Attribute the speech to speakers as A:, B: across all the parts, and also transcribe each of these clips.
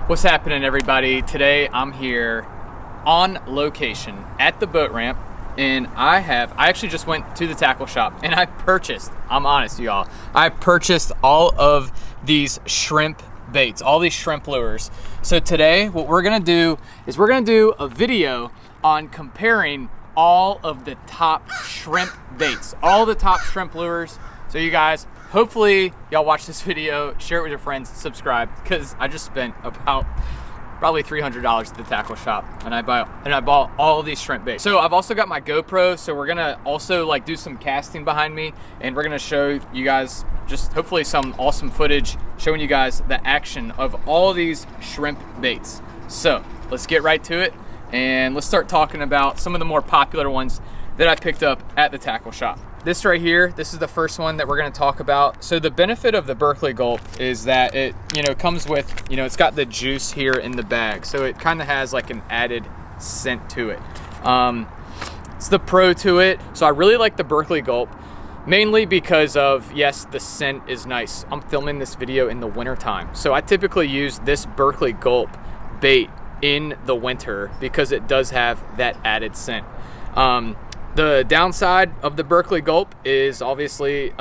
A: What's happening, everybody? Today I'm here on location at the boat ramp, and I actually just went to the tackle shop and I purchased, I'm honest y'all, I purchased all of these shrimp baits, all these shrimp lures. So today what we're gonna do is we're gonna do a video on comparing all of the top shrimp baits, all the top shrimp lures. So you guys, hopefully y'all watch this video, share it with your friends, subscribe, because I just spent about probably $300 at the tackle shop and I bought all of these shrimp baits. So I've also got my GoPro, so we're gonna also like do some casting behind me, and we're gonna show you guys just hopefully some awesome footage showing you guys the action of all of these shrimp baits. So let's get right to it and let's start talking about some of the more popular ones that I picked up at the tackle shop. This right here, this is the first one that we're gonna talk about. So the benefit of the Berkley GULP is that it, comes with, it's got the juice here in the bag. So it kind of has like an added scent to it. It's the pro to it. So I really like the Berkley GULP, mainly because of, yes, the scent is nice. I'm filming this video in the winter time. So I typically use this Berkley GULP bait in the winter because it does have that added scent. The downside of the Berkley GULP is obviously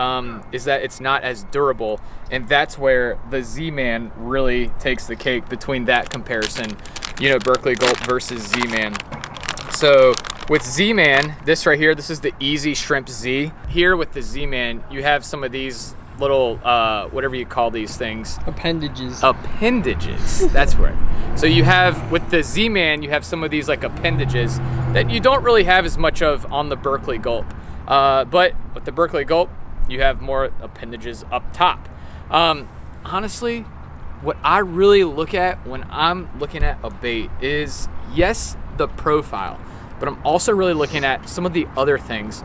A: is that it's not as durable, and that's where the ZMan really takes the cake between that comparison, Berkley GULP versus ZMan. So with ZMan, this right here, this is the Easy Shrimp Z. Here with the ZMan, you have some of these little, whatever you call these things.
B: Appendages.
A: That's right. So you have, with the ZMan, you have some of these like appendages that you don't really have as much of on the Berkley GULP. But with the Berkley GULP, you have more appendages up top. Honestly, what I really look at when I'm looking at a bait is, yes, the profile, but I'm also really looking at some of the other things.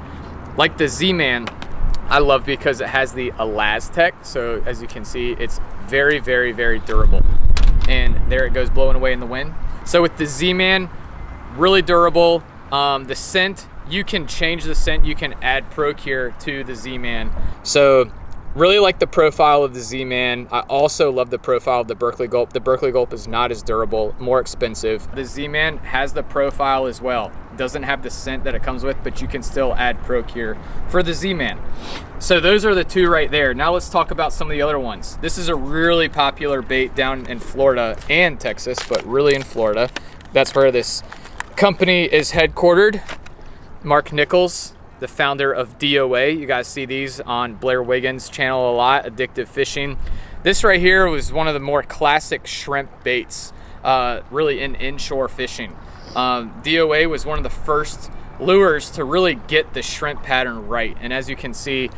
A: Like the ZMan, I love because it has the Elastec. So as you can see, it's very, very, very durable. And there it goes blowing away in the wind. So with the ZMan, really durable. The scent, you can change the scent. You can add Procure to the ZMan. So really like the profile of the ZMan. I also love the profile of the Berkley GULP. The Berkley GULP is not as durable, more expensive. The ZMan has the profile as well. Doesn't have the scent that it comes with, but you can still add Procure for the ZMan. So those are the two right there. Now let's talk about some of the other ones. This is a really popular bait down in Florida and Texas, but really in Florida. That's where this company is headquartered. Mark Nichols, the founder of DOA. You guys see these on Blair Wiggins' channel a lot, Addictive Fishing. This right here was one of the more classic shrimp baits, really in inshore fishing. DOA was one of the first lures to really get the shrimp pattern right. And as you can see,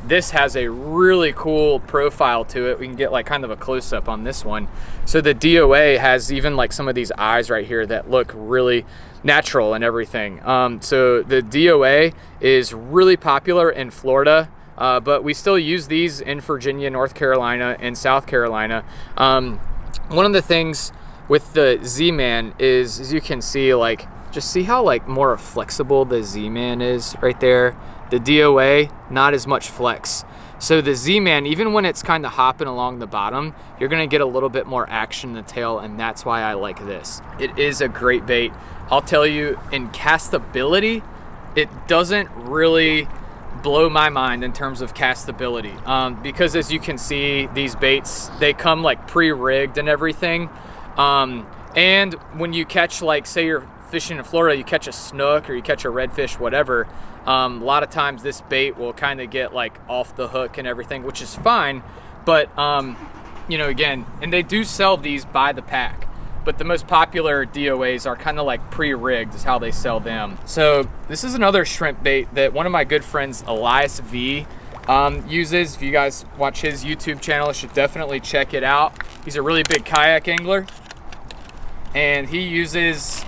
A: this has a really cool profile to it. We can get like kind of a close-up on this one. So the DOA has even like some of these eyes right here that look really natural and everything. So the DOA is really popular in Florida, but we still use these in Virginia, North Carolina, and South Carolina. One of the things with the ZMan is, as you can see, like, just see how like more flexible the ZMan is right there. The DOA, not as much flex. So the ZMan, even when it's kind of hopping along the bottom, you're gonna get a little bit more action in the tail, and that's why I like this. It is a great bait. I'll tell you, in castability, it doesn't really blow my mind in terms of castability, because as you can see, these baits, they come like pre-rigged and everything. And when you catch, like, say you're fishing in Florida, you catch a snook or you catch a redfish, whatever, a lot of times this bait will kind of get like off the hook and everything, which is fine. But, again, and they do sell these by the pack, but the most popular DOAs are kind of like pre-rigged is how they sell them. So this is another shrimp bait that one of my good friends, Elias V, uses. If you guys watch his YouTube channel, you should definitely check it out. He's a really big kayak angler, and he uses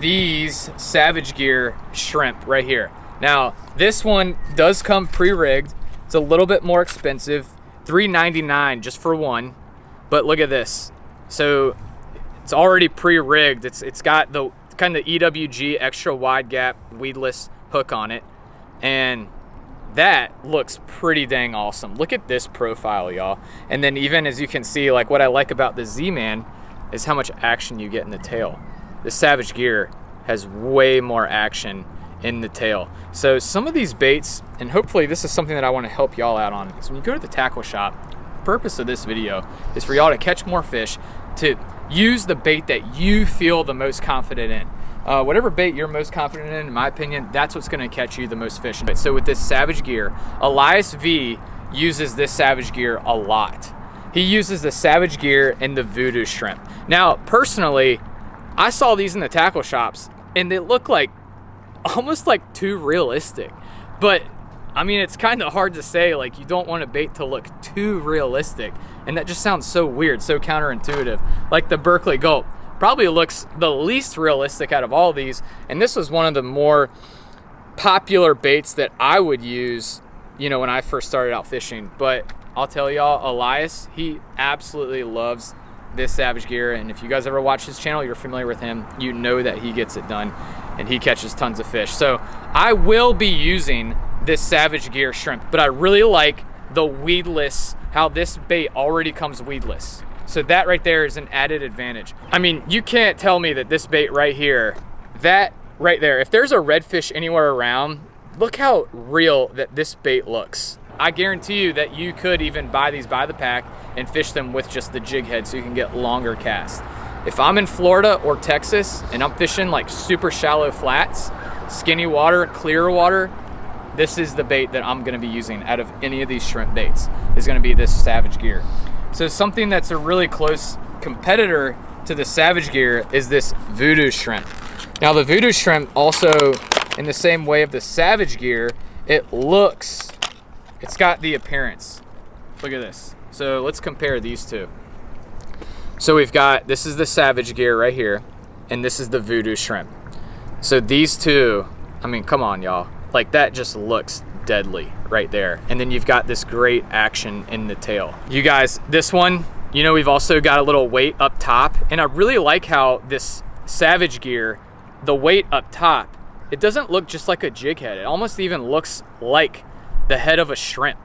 A: these Savage Gear shrimp right here. Now this one does come pre-rigged. It's a little bit more expensive, $3.99 just for one, but look at this. So it's already pre-rigged. It's got the kind of EWG extra wide gap weedless hook on it, and that looks pretty dang awesome. Look at this profile, y'all. And then even as you can see, like what I like about the ZMan is how much action you get in the tail. The Savage Gear has way more action in the tail. So some of these baits, and hopefully this is something that I want to help y'all out on, because when you go to the tackle shop, the purpose of this video is for y'all to catch more fish, to use the bait that you feel the most confident in. Whatever bait you're most confident in my opinion, that's what's going to catch you the most fish. So with this Savage Gear, Elias V uses this Savage Gear a lot. He uses the Savage Gear and the Voodoo Shrimp. Now, personally, I saw these in the tackle shops and they look like almost like too realistic. But I mean, it's kind of hard to say, like, you don't want a bait to look too realistic, and that just sounds so weird, so counterintuitive. Like the Berkley Gulp probably looks the least realistic out of all of these, and this was one of the more popular baits that I would use, you know, when I first started out fishing. But I'll tell y'all, Elias, he absolutely loves this Savage Gear, and if you guys ever watch his channel, you're familiar with him, you know that he gets it done and he catches tons of fish. So I will be using this Savage Gear shrimp, but I really like the weedless, how this bait already comes weedless. So that right there is an added advantage. I mean, you can't tell me that this bait right here, that right there, if there's a redfish anywhere around, look how real that this bait looks. I guarantee you that you could even buy these by the pack and fish them with just the jig head so you can get longer casts. If I'm in Florida or Texas and I'm fishing like super shallow flats, skinny water, clear water, this is the bait that I'm gonna be using out of any of these shrimp baits, is gonna be this Savage Gear. So something that's a really close competitor to the Savage Gear is this Voodoo Shrimp. Now the Voodoo Shrimp also, in the same way of the Savage Gear, it's got the appearance. Look at this. So let's compare these two. So we've got, this is the Savage Gear right here, and this is the Voodoo Shrimp. So these two, I mean, come on y'all. Like, that just looks deadly right there. And then you've got this great action in the tail. You guys, this one, you know, we've also got a little weight up top, and I really like how this Savage Gear, the weight up top, it doesn't look just like a jig head. It almost even looks like the head of a shrimp.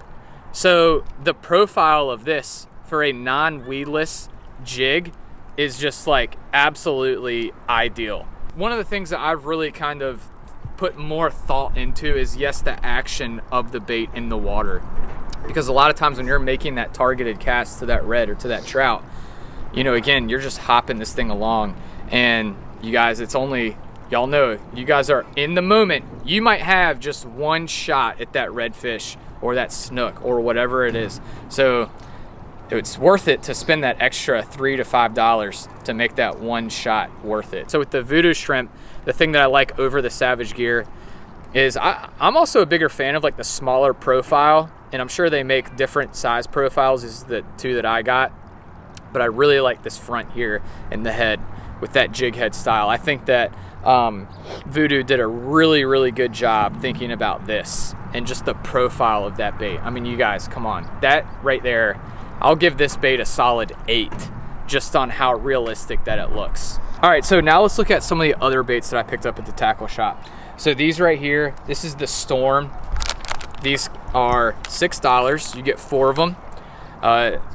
A: So the profile of this for a non-weedless jig is just like absolutely ideal. One of the things that I've really kind of put more thought into is, yes, the action of the bait in the water, because a lot of times when you're making that targeted cast to that red or to that trout, you know, again, you're just hopping this thing along, and you guys, it's only, y'all know, you guys are in the moment. You might have just one shot at that redfish or that snook or whatever it is. So it's worth it to spend that extra $3 to $5 to make that one shot worth it. So with the Voodoo Shrimp, the thing that I like over the Savage Gear is I'm also a bigger fan of like the smaller profile, and I'm sure they make different size profiles. This is the two that I got, but I really like this front here and the head with that jig head style. I think that Voodoo did a really, really good job thinking about this and just the profile of that bait. I mean, you guys, come on. That right there, I'll give this bait a solid 8 just on how realistic that it looks. All right, so now let's look at some of the other baits that I picked up at the tackle shop. So these right here, this is the Storm. These are $6. You get 4 of them.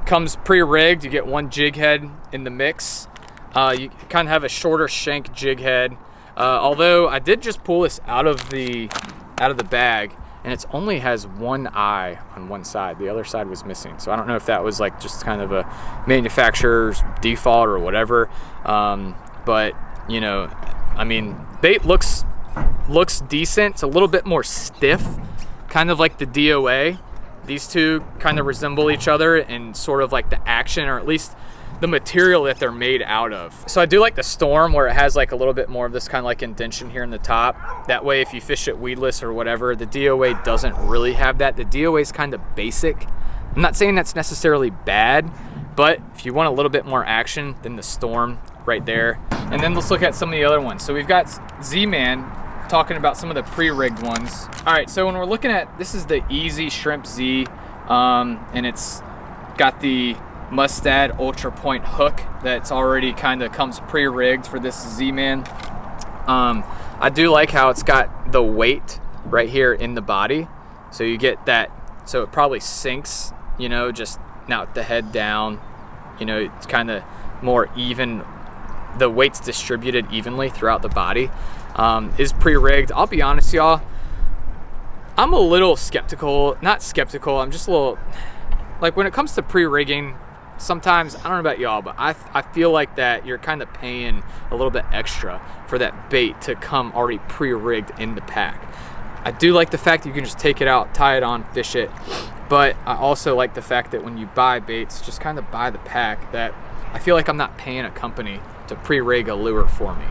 A: Comes pre-rigged. You get one jig head in the mix. You kind of have a shorter shank jig head. Although I did just pull this out of the bag, and it only has one eye on one side. The other side was missing. So I don't know if that was like just kind of a manufacturer's default or whatever. But you know, I mean, bait looks decent. It's a little bit more stiff, kind of like the DOA. These two kind of resemble each other in sort of like the action, or at least the material that they're made out of. So I do like the Storm, where it has like a little bit more of this kind of like indentation here in the top. That way, if you fish it weedless or whatever, the DOA doesn't really have that. The DOA is kind of basic. I'm not saying that's necessarily bad, but if you want a little bit more action, then the Storm right there. And then let's look at some of the other ones. So we've got ZMan talking about some of the pre-rigged ones. All right, so when we're looking at, this is the Easy Shrimp Z, and it's got the Mustad Ultra Point hook that's already kind of comes pre-rigged for this ZMan. I do like how it's got the weight right here in the body, so you get that, so it probably sinks, you know, just now with the head down, you know, it's kind of more even, the weight's distributed evenly throughout the body, is pre-rigged. I'll be honest, y'all, I'm a little skeptical, not skeptical, I'm just a little, like when it comes to pre-rigging, sometimes, I don't know about y'all, but I feel like that you're kind of paying a little bit extra for that bait to come already pre-rigged in the pack. I do like the fact that you can just take it out, tie it on, fish it, but I also like the fact that when you buy baits, just kind of buy the pack, that I feel like I'm not paying a company to pre-rig a lure for me.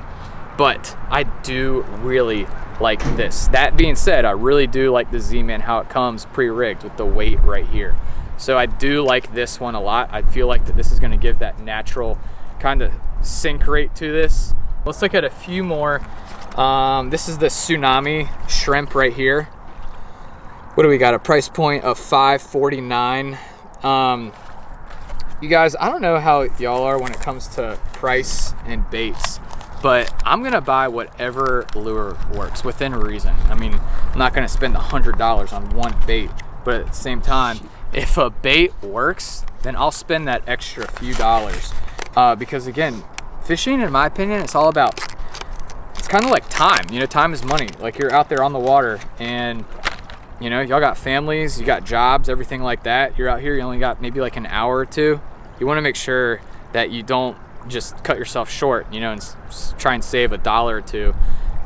A: But I do really like this. That being said, I really do like the ZMan, how it comes pre-rigged with the weight right here. So I do like this one a lot. I feel like that this is gonna give that natural kind of sink rate to this. Let's look at a few more. This is the Tsunami Shrimp right here. What do we got? A price point of $5.49. You guys, I don't know how y'all are when it comes to price and baits, but I'm gonna buy whatever lure works within reason. I mean, I'm not gonna spend $100 on one bait, but at the same time, if a bait works, then I'll spend that extra few dollars. Because again, fishing, in my opinion, it's all about, it's kind of like time. You know, time is money. Like, you're out there on the water and, you know, y'all got families, you got jobs, everything like that. You're out here, you only got maybe like an hour or two. You want to make sure that you don't just cut yourself short, you know, and try and save $1 or $2,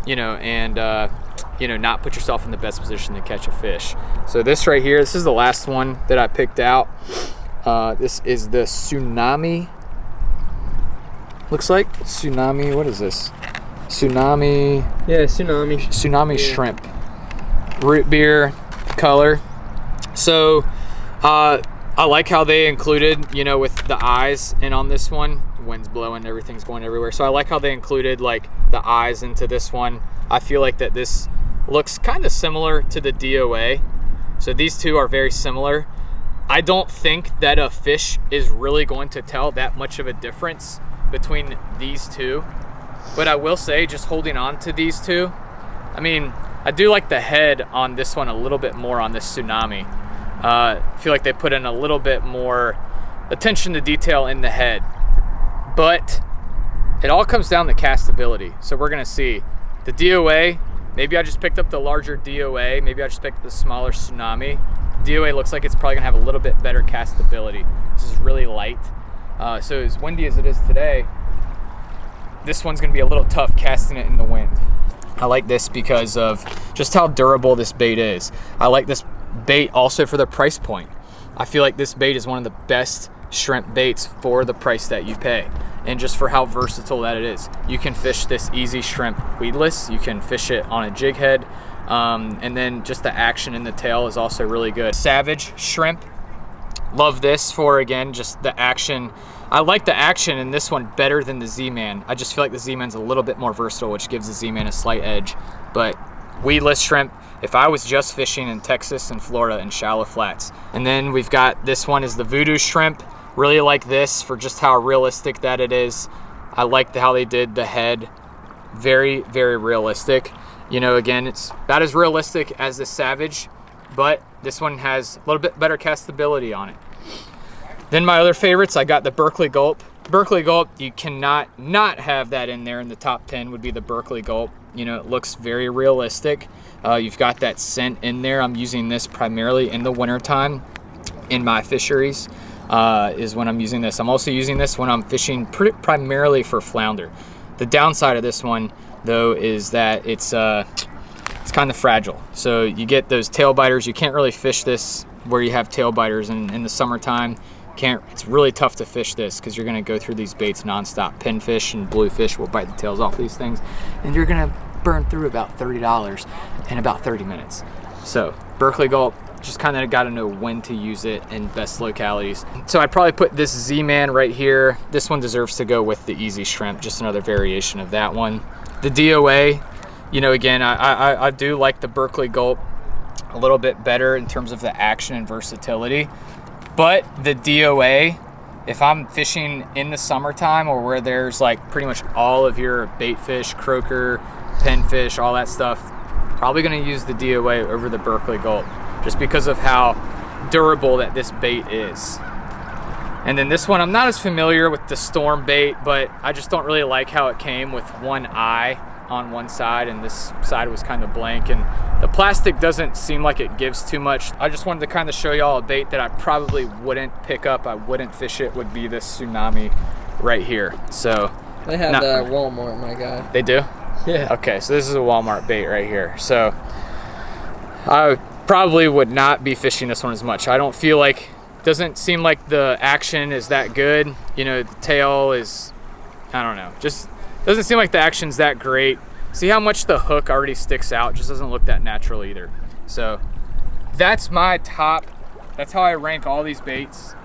A: you know, and you know, not put yourself in the best position to catch a fish. So this right here, this is the last one that I picked out. This is the Tsunami. Looks like Tsunami. What is this? Tsunami.
B: Yeah, Tsunami.
A: Tsunami Shrimp. Root beer color. So I like how they included, you know, with the eyes, and on this one, wind's blowing, everything's going everywhere. So I like how they included like the eyes into this one. I feel like that this looks kind of similar to the DOA. So these two are very similar. I don't think that a fish is really going to tell that much of a difference between these two. But I will say, just holding on to these two, I mean, I do like the head on this one a little bit more on this Tsunami. I feel like they put in a little bit more attention to detail in the head. But it all comes down to castability. So we're gonna see. The DOA, maybe I just picked up the larger DOA, maybe I just picked up the smaller Tsunami. The DOA looks like it's probably gonna have a little bit better castability. This is really light. So as windy as it is today, this one's gonna be a little tough casting it in the wind. I like this because of just how durable this bait is. I like this bait also for the price point. I feel like this bait is one of the best shrimp baits for the price that you pay, and just for how versatile that it is. You can fish this easy shrimp weedless, you can fish it on a jig head, and then just the action in the tail is also really good. Savage Shrimp, love this for, again, just the action. I like the action in this one better than the ZMan. I just feel like the ZMan's a little bit more versatile, which gives the ZMan a slight edge. But weedless shrimp, if I was just fishing in Texas and Florida in shallow flats. And then we've got, this one is the Voodoo Shrimp. Really like this for just how realistic that it is. I like how they did the head. Very, very realistic. You know, again, it's not as realistic as the Savage, but this one has a little bit better castability on it. Then my other favorites, I got the Berkley GULP. Berkley GULP, you cannot not have that in there in the top 10 would be the Berkley GULP. You know, it looks very realistic. You've got that scent in there. I'm using this primarily in the wintertime in my fisheries. Is when I'm using this. I'm also using this when I'm fishing primarily for flounder. The downside of this one, though, is that it's kind of fragile. So you get those tail biters. You can't really fish this where you have tail biters in the summertime. It's really tough to fish this because you're going to go through these baits nonstop. Pinfish and bluefish will bite the tails off these things, and you're going to burn through about $30 in about 30 minutes. So Berkley GULP, just kind of got to know when to use it in best localities. So I'd probably put this ZMan right here. This one deserves to go with the Easy Shrimp, just another variation of that one. The DOA, you know, again, I do like the Berkley GULP a little bit better in terms of the action and versatility. But the DOA, if I'm fishing in the summertime or where there's like pretty much all of your bait fish, croaker, pinfish, all that stuff, probably gonna use the DOA over the Berkley GULP, just because of how durable that this bait is. And then this one, I'm not as familiar with the storm bait, but I just don't really like how it came with one eye on one side and this side was kind of blank, and the plastic doesn't seem like it gives too much. I just wanted to kind of show y'all a bait that I probably wouldn't pick up, I wouldn't fish it, would be this Tsunami right here. So
B: they have that at Walmart, my guy.
A: They do?
B: Yeah.
A: Okay, so this is a Walmart bait right here. So I probably would not be fishing this one as much. I don't feel like, doesn't seem like the action is that good. You know, the tail is, I don't know, just doesn't seem like the action's that great. See how much the hook already sticks out? Just doesn't look that natural either. So that's my top, that's how I rank all these baits.